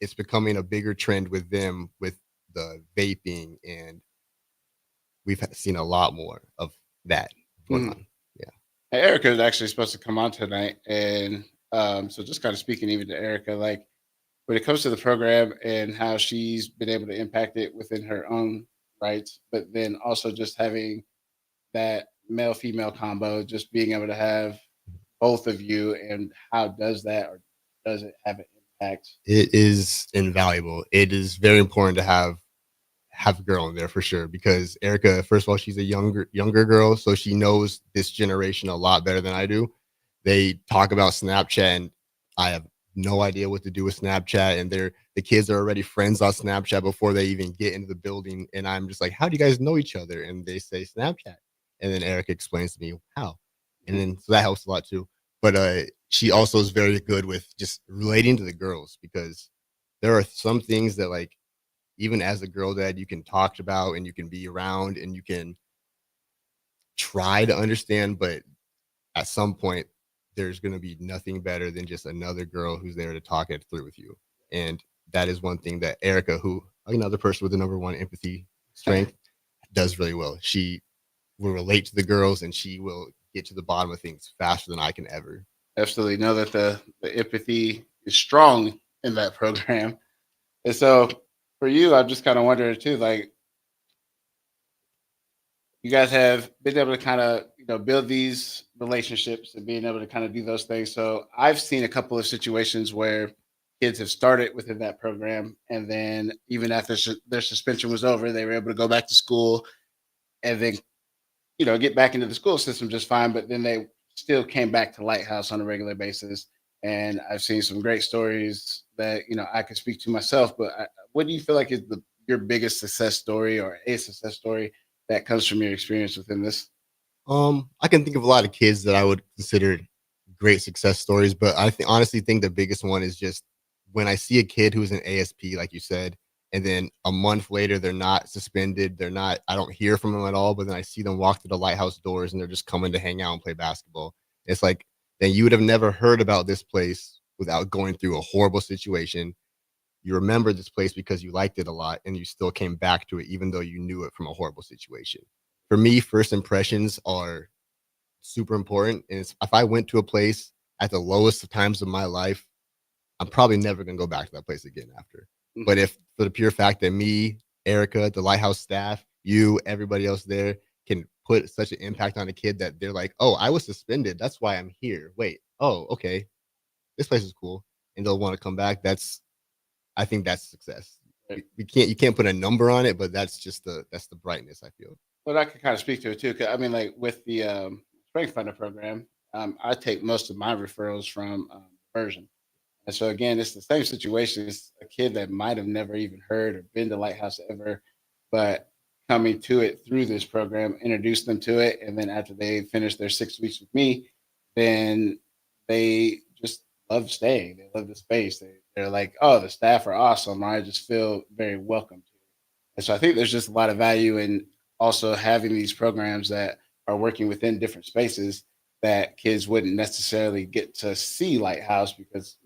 it's becoming a bigger trend with them with the vaping. And we've seen a lot more of that going on. Yeah. Erica is actually supposed to come on tonight. And so just kind of speaking even to Erica, like when it comes to the program and how she's been able to impact it within her own rights, but then also just having that male-female combo, just being able to have both of you, and how does that, or does it have an impact? It is invaluable. It is very important to have a girl in there for sure, because Erica, first of all, she's a younger girl, so she knows this generation a lot better than I do. They talk about Snapchat, and I have no idea what to do with Snapchat, and the kids are already friends on Snapchat before they even get into the building. And I'm just like, how do you guys know each other? And they say Snapchat. And then Erica explains to me how. And then so that helps a lot too. But she also is very good with just relating to the girls, because there are some things that, like, even as a girl dad, you can talk about and you can be around and you can try to understand, but at some point there's going to be nothing better than just another girl who's there to talk it through with you. And that is one thing that Erica, who another person with the #1 empathy strength, does really well. She will relate to the girls, and she will get to the bottom of things faster than I can ever. Absolutely. Know that the empathy is strong in that program. And so for you, I'm just kind of wondering too, like, you guys have been able to kind of, build these relationships and being able to kind of do those things. So I've seen a couple of situations where kids have started within that program, and then even after their suspension was over, they were able to go back to school and then, get back into the school system just fine. But then they still came back to Lighthouse on a regular basis. And I've seen some great stories that, I could speak to myself. But what do you feel like is the your biggest success story or a success story that comes from your experience within this? I can think of a lot of kids that I would consider great success stories, but honestly think the biggest one is just when I see a kid who's an ASP, like you said, and then a month later they're not suspended, I don't hear from them at all, but then I see them walk through the Lighthouse doors and they're just coming to hang out and play basketball. It's like, then you would have never heard about this place without going through a horrible situation. You remember this place because you liked it a lot and you still came back to it, even though you knew it from a horrible situation. For me, first impressions are super important. And if I went to a place at the lowest of times of my life, I'm probably never going to go back to that place again after. But if for the pure fact that me, Erica, the Lighthouse staff, you, everybody else there can put such an impact on a kid that they're like, oh, I was suspended. That's why I'm here. Wait, oh, okay. This place is cool. And they'll want to come back. I think that's success. You can't put a number on it, but that's the brightness, I feel. Well, I can kind of speak to it too. 'Cause, I mean, like with the Spring Funder program, I take most of my referrals from Version. And so again, it's the same situation. It's a kid that might have never even heard or been to Lighthouse ever, but coming to it through this program, introduce them to it. And then after they finish their 6 weeks with me, then they just love staying. They love the space. They're like, oh, the staff are awesome. I just feel very welcome. And so I think there's just a lot of value in also having these programs that are working within different spaces that kids wouldn't necessarily get to see Lighthouse because,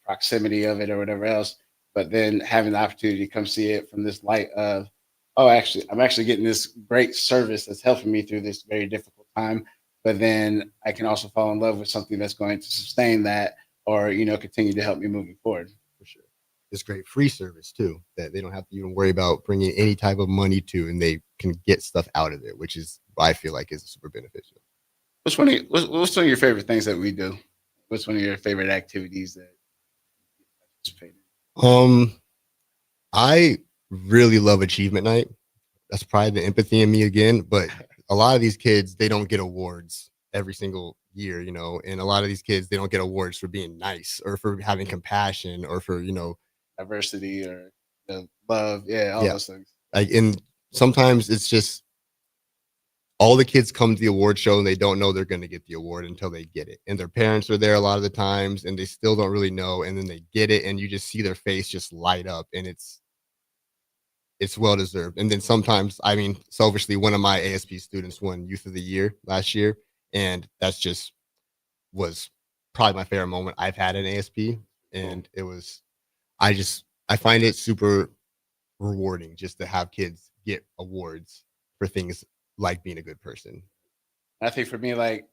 proximity of it or whatever else, but then having the opportunity to come see it from this light of, oh, I'm actually getting this great service that's helping me through this very difficult time. But then I can also fall in love with something that's going to sustain that or, continue to help me moving forward. For sure. It's great free service too, that they don't have to even worry about bringing any type of money to, and they can get stuff out of it, which is, I feel like, is super beneficial. What's one of your favorite things that we do? What's one of your favorite activities that you participate in? I really love achievement night. That's probably the empathy in me again, but a lot of these kids, they don't get awards every single year, and a lot of these kids, they don't get awards for being nice or for having compassion or for, diversity or the love. Yeah. All those things. And sometimes it's just, all the kids come to the award show and they don't know they're going to get the award until they get it. And their parents are there a lot of the times and they still don't really know. And then they get it and you just see their face just light up, and it's well-deserved. And then sometimes, selfishly, one of my ASP students won Youth of the Year last year. And that's was probably my favorite moment I've had in ASP. And it was, I find it super rewarding just to have kids get awards for things like being a good person. I think for me, like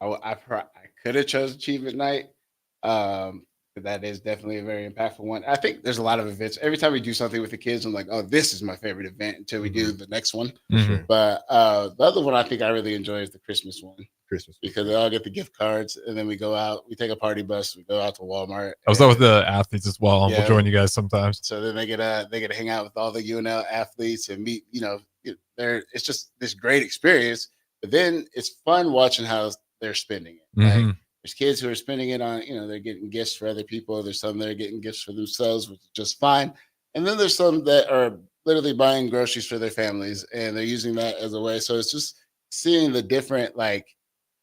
I could have chose Achievement Night. But that is definitely a very impactful one. I think there's a lot of events. Every time we do something with the kids, I'm like, oh, this is my favorite event until we do the next one. Mhm. But the other one I think I really enjoy is the Christmas one. Because they all get the gift cards and then we go out, we take a party bus, we go out to Walmart. I was out with the athletes as well. Yeah. We'll join you guys sometimes. So then they get to hang out with all the UNL athletes and meet, it's just this great experience. But then it's fun watching how they're spending it. Mhm. Like there's kids who are spending it on, they're getting gifts for other people. There's some that are getting gifts for themselves, which is just fine. And then there's some that are literally buying groceries for their families and they're using that as a way. So it's just seeing the different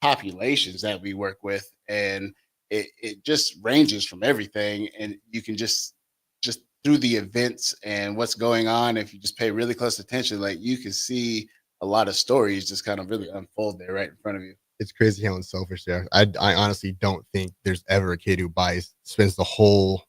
populations that we work with, and it just ranges from everything, and you can just through the events and what's going on, if you just pay really close attention, you can see a lot of stories just kind of really unfold there right in front of you. It's crazy how unselfish they are. I honestly don't think there's ever a kid who spends the whole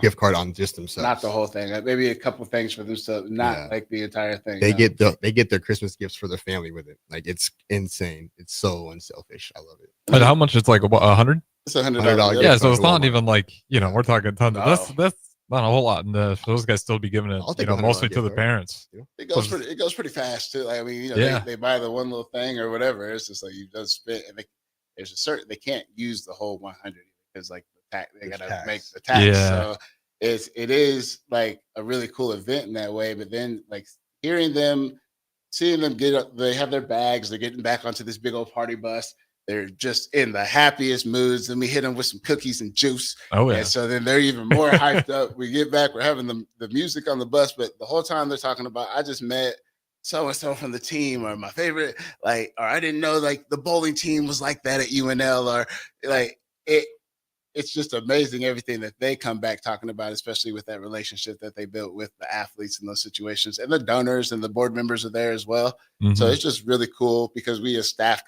gift card on just themselves. Not the whole thing. Maybe a couple things for themselves, not the entire thing. They get their Christmas gifts for their family with it. It's insane. It's so unselfish. I love it. And how much? It's like what, 100? It's $100. Yeah, so it's not even we're talking tons. That's not a whole lot. And those guys still be giving it, mostly to the parents. It goes pretty fast too. They buy the one little thing or whatever. It's just you don't spend, and they can't use the whole 100 because the tax, they gotta make the tax. Yeah. So it is a really cool event in that way. But then hearing them, seeing them get up, they have their bags, they're getting back onto this big old party bus. they're just in the happiest moods. And we hit them with some cookies and juice. Oh, yeah. And so then they're even more hyped up. We get back, we're having the music on the bus, but the whole time they're talking about, I just met so-and-so from the team, or my favorite, like, or I didn't know like the bowling team was like that at UNL, or like it's just amazing everything that they come back talking about, especially with that relationship that they built with the athletes in those situations, and the donors and the board members are there as well. So it's just really cool because we as staff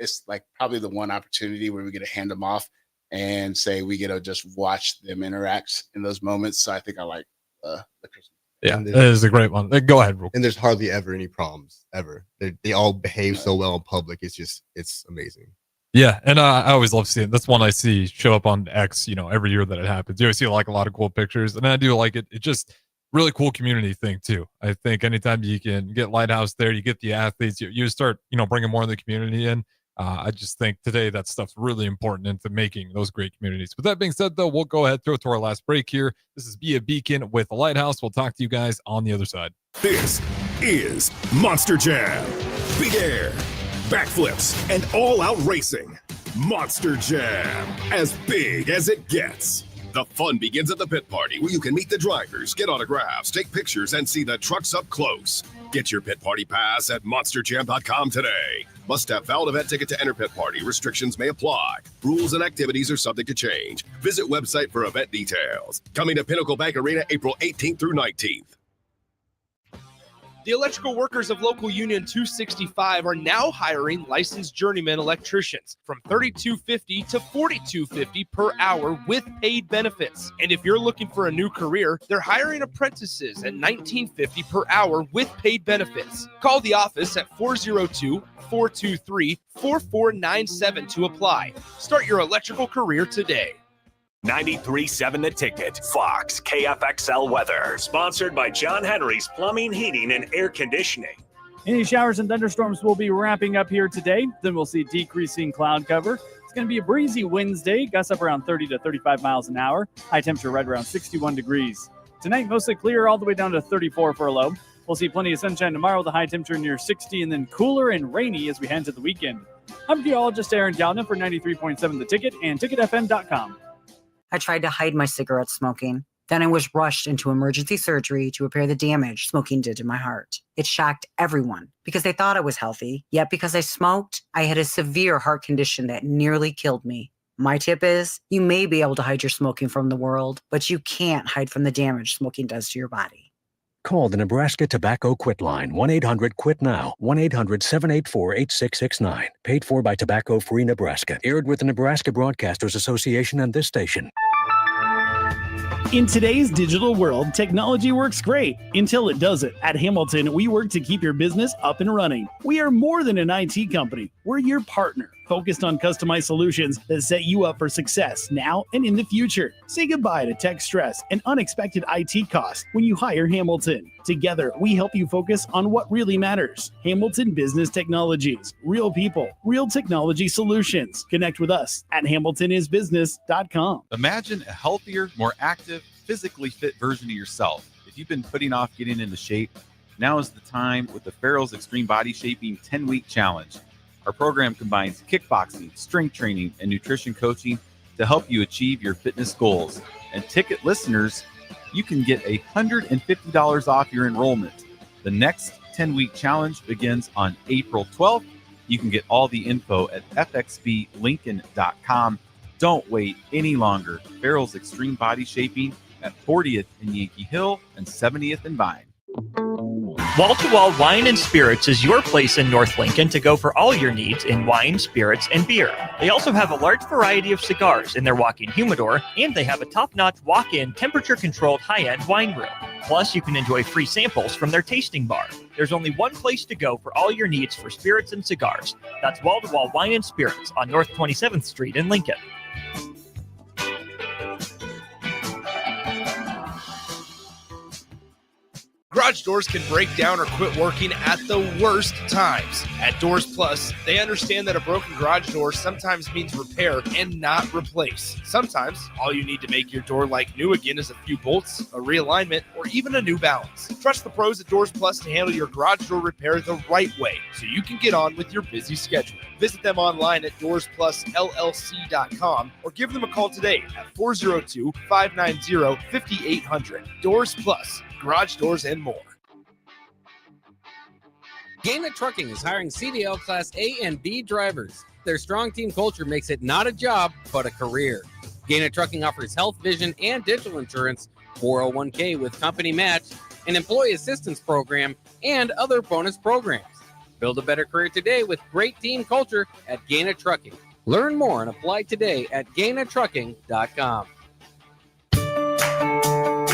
it's like probably the one opportunity where we get to hand them off and say we get to just watch them interact in those moments. So I think I like the Christmas. Yeah, it is a great one. Go ahead. And there's hardly ever any problems ever. They all behave so well in public. It's amazing. Yeah, and I always love seeing that's one I see show up on X, every year that it happens. You always see like a lot of cool pictures, and I do like it. It's just really cool community thing too. I think anytime you can get Lighthouse there, you get the athletes, you start bringing more of the community in. I just think today that stuff's really important into making those great communities. With that being said, though, we'll go ahead throw it to our last break here. This is Be a Beacon with the Lighthouse. We'll talk to you guys on the other side. This is Monster Jam. Big air, backflips, and all-out racing. Monster Jam, as big as it gets. The fun begins at the pit party, where you can meet the drivers, get autographs, take pictures, and see the trucks up close. Get your pit party pass at monsterjam.com today. Must have valid event ticket to enter pit party. Restrictions may apply. Rules and activities are subject to change. Visit website for event details. Coming to Pinnacle Bank Arena April 18th through 19th. The electrical workers of Local Union 265 are now hiring licensed journeyman electricians from $32.50 to $42.50 per hour with paid benefits. And if you're looking for a new career, they're hiring apprentices at $19.50 per hour with paid benefits. Call the office at 402-423-4497 to apply. Start your electrical career today. 93.7 The Ticket, Fox, KFXL weather. Sponsored by John Henry's Plumbing, Heating, and Air Conditioning. Any showers and thunderstorms will be wrapping up here today. Then we'll see decreasing cloud cover. It's going to be a breezy Wednesday, gusts up around 30 to 35 miles an hour. High temperature right around 61 degrees. Tonight, mostly clear all the way down to 34 for a low. We'll see plenty of sunshine tomorrow with a high temperature near 60, and then cooler and rainy as we head into the weekend. I'm meteorologist Aaron Galna for 93.7 The Ticket and ticketfm.com. I tried to hide my cigarette smoking. Then I was rushed into emergency surgery to repair the damage smoking did to my heart. It shocked everyone because they thought I was healthy. Yet because I smoked, I had a severe heart condition that nearly killed me. My tip is, you may be able to hide your smoking from the world, but you can't hide from the damage smoking does to your body. Call the Nebraska Tobacco Quit Line, 1-800-QUIT-NOW, 1-800-784-8669. Paid for by Tobacco Free Nebraska. Aired with the Nebraska Broadcasters Association and this station. In today's digital world, technology works great until it doesn't. At Hamilton, we work to keep your business up and running. We are more than an IT company. We're your partner, focused on customized solutions that set you up for success now and in the future. Say goodbye to tech stress and unexpected IT costs when you hire Hamilton. Together, we help you focus on what really matters. Hamilton Business Technologies. Real people, real technology solutions. Connect with us at hamiltonisbusiness.com. Imagine a healthier, more active, physically fit version of yourself. If you've been putting off getting into shape, now is the time with the Farrell's Extreme Body Shaping 10-Week Challenge. Our program combines kickboxing, strength training, and nutrition coaching to help you achieve your fitness goals. And ticket listeners, you can get $150 off your enrollment. The next 10-week challenge begins on April 12th. You can get all the info at fxblincoln.com. Don't wait any longer. Farrell's Extreme Body Shaping at 40th and Yankee Hill and 70th and Vine. Wall to Wall Wine and Spirits is your place in North Lincoln to go for all your needs in wine, spirits, and beer. They also have a large variety of cigars in their walk-in humidor, and they have a top-notch walk-in temperature-controlled high-end wine room. Plus, you can enjoy free samples from their tasting bar. There's only one place to go for all your needs for spirits and cigars. That's Wall to Wall Wine and Spirits on North 27th Street in Lincoln. Garage doors can break down or quit working at the worst times. At Doors Plus, they understand that a broken garage door sometimes means repair and not replace. Sometimes, all you need to make your door like new again is a few bolts, a realignment, or even a new balance. Trust the pros at Doors Plus to handle your garage door repair the right way so you can get on with your busy schedule. Visit them online at DoorsPlusLLC.com or give them a call today at 402-590-5800. Doors Plus, garage doors and more. Gaina Trucking is hiring CDL Class A and B drivers. Their strong team culture makes it not a job, but a career. Gaina Trucking offers health, vision, and dental insurance, 401k with company match, an employee assistance program, and other bonus programs. Build a better career today with great team culture at Gaina Trucking. Learn more and apply today at GainaTrucking.com.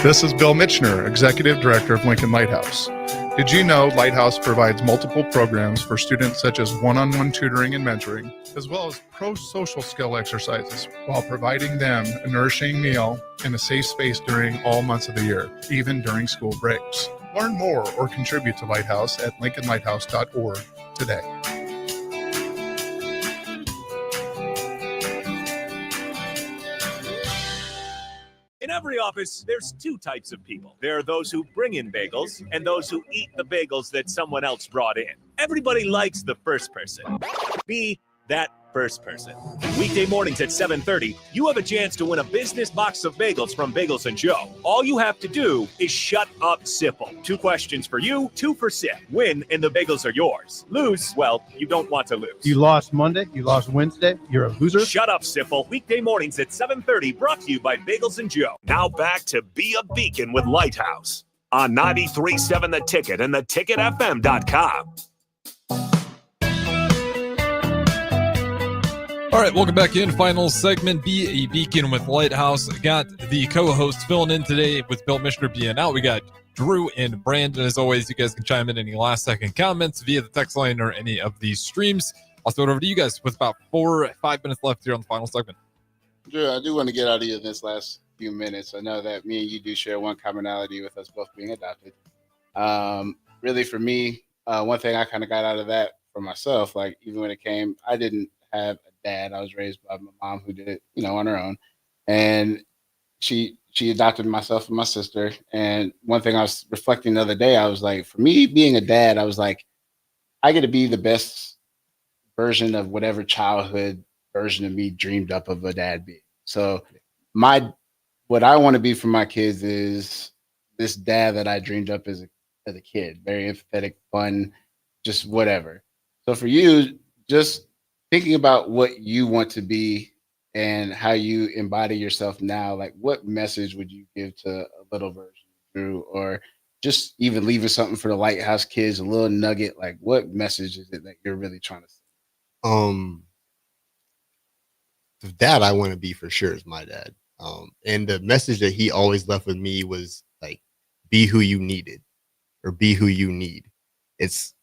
This is Bill Mitchner, Executive Director of Lincoln Lighthouse. Did you know Lighthouse provides multiple programs for students such as one-on-one tutoring and mentoring, as well as pro-social skill exercises, while providing them a nourishing meal and a safe space during all months of the year, even during school breaks? Learn more or contribute to Lighthouse at lincolnlighthouse.org today. In every office, there's two types of people. There are those who bring in bagels and those who eat the bagels that someone else brought in. Everybody likes the first person. Be that first person. Weekday mornings at 7:30, you have a chance to win a business box of bagels from Bagels & Joe. All you have to do is shut up, Sipple. 2 questions for you, 2 for Sip. Win, and the bagels are yours. Lose, well, you don't want to lose. You lost Monday, you lost Wednesday, you're a loser. Shut up, Sipple. Weekday mornings at 7:30, brought to you by Bagels & Joe. Now back to Be a Beacon with Lighthouse on 93.7 The Ticket and theticketfm.com. All right, welcome back in. Final segment, Be a Beacon with Lighthouse. Got the co-hosts filling in today with Bill Mishner being out. We got Drew and Brandon. As always, you guys can chime in any last-second comments via the text line or any of these streams. I'll throw it over to you guys with about 4 or 5 minutes left here on the final segment. Drew, I do want to get out of you in this last few minutes. I know that me and you do share one commonality with us both being adopted. Really, for me, one thing I kind of got out of that for myself, like even when it came, I didn't have a dad. I was raised by my mom who did it, on her own. And she adopted myself and my sister. And one thing I was reflecting the other day, I was like, for me being a dad, I was like, I get to be the best version of whatever childhood version of me dreamed up of a dad being. So what I want to be for my kids is this dad that I dreamed up as a kid, very empathetic, fun, just whatever. So for you, just thinking about what you want to be and how you embody yourself now, like what message would you give to a little version of Drew, or just even leaving something for the Lighthouse kids, a little nugget, like what message is it that you're really trying to say? The dad I want to be for sure is my dad. And the message that he always left with me was like, be who you needed or be who you need. It's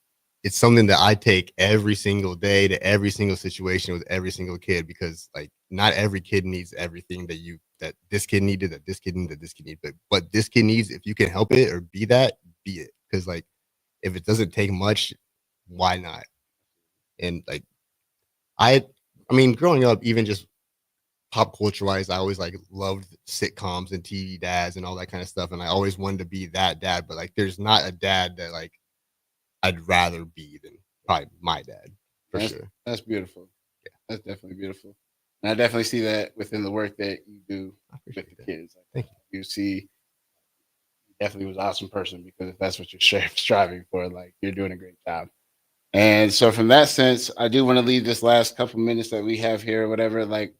something that I take every single day to every single situation with every single kid, because like not every kid needs everything that this kid needed, that this kid needed, that this kid needed. But what this kid needs, if you can help it or be that, be it. Because like if it doesn't take much, why not? And like I mean, growing up, even just pop culture wise, I always like loved sitcoms and TV dads and all that kind of stuff. And I always wanted to be that dad, but like there's not a dad that like I'd rather be than probably my dad, for sure. That's beautiful. Yeah, that's definitely beautiful. And I definitely see that within the work that you do with the kids. Thank you. You see, you definitely was an awesome person, because if that's what you're striving for, like you're doing a great job. And so from that sense, I do want to leave this last couple minutes that we have here, or whatever, like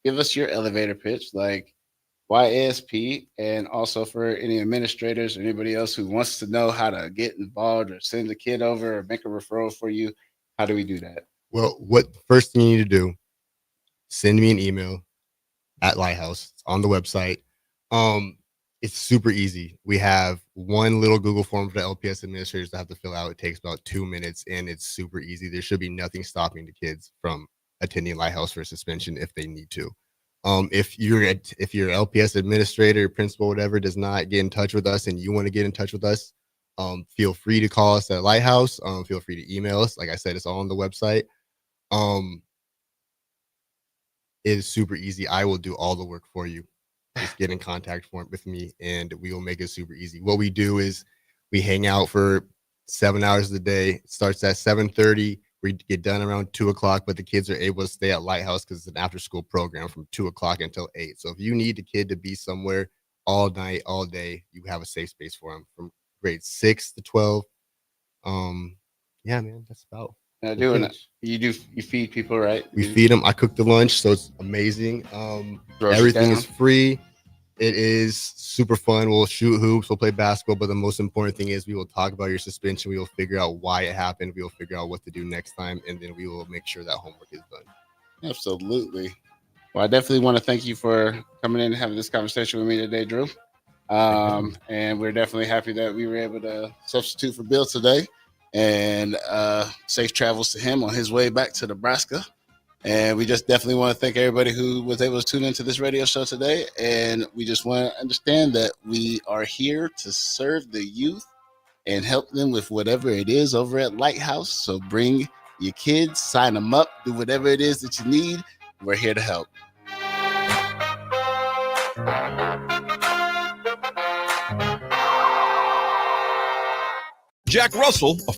give us your elevator pitch, like why ASP, and also for any administrators or anybody else who wants to know how to get involved or send a kid over or make a referral for you. How do we do that? Well, what first thing you need to do, send me an email at Lighthouse. It's on the website. It's super easy. We have one little Google form for the LPS administrators to have to fill out. It takes about 2 minutes and it's super easy. There should be nothing stopping the kids from attending Lighthouse for suspension if they need to. If your LPS administrator, principal, whatever, does not get in touch with us and you want to get in touch with us, feel free to call us at Lighthouse. Feel free to email us. Like I said, it's all on the website. It is super easy. I will do all the work for you. Just get in contact with me and we will make it super easy. What we do is we hang out for 7 hours a day. It starts at 7:30. We get done around 2 o'clock, but the kids are able to stay at Lighthouse because it's an after school program from 2 o'clock until 8. So if you need a kid to be somewhere all night, all day, you have a safe space for them from grades 6 to 12. Yeah, man, that's about. Now doing it. You feed people, right? We feed them. I cook the lunch, so it's amazing. Everything is free. It is super fun. We'll shoot hoops, we'll play basketball, but the most important thing is we will talk about your suspension. We will figure out why it happened. We will figure out what to do next time, and then we will make sure that homework is done. Absolutely. Well, I definitely want to thank you for coming in and having this conversation with me today, Drew. And we're definitely happy that we were able to substitute for Bill today. And safe travels to him on his way back to Nebraska. And we just definitely want to thank everybody who was able to tune into this radio show today. And we just want to understand that we are here to serve the youth and help them with whatever it is over at Lighthouse. So bring your kids, sign them up, do whatever it is that you need. We're here to help. Jack Russell, a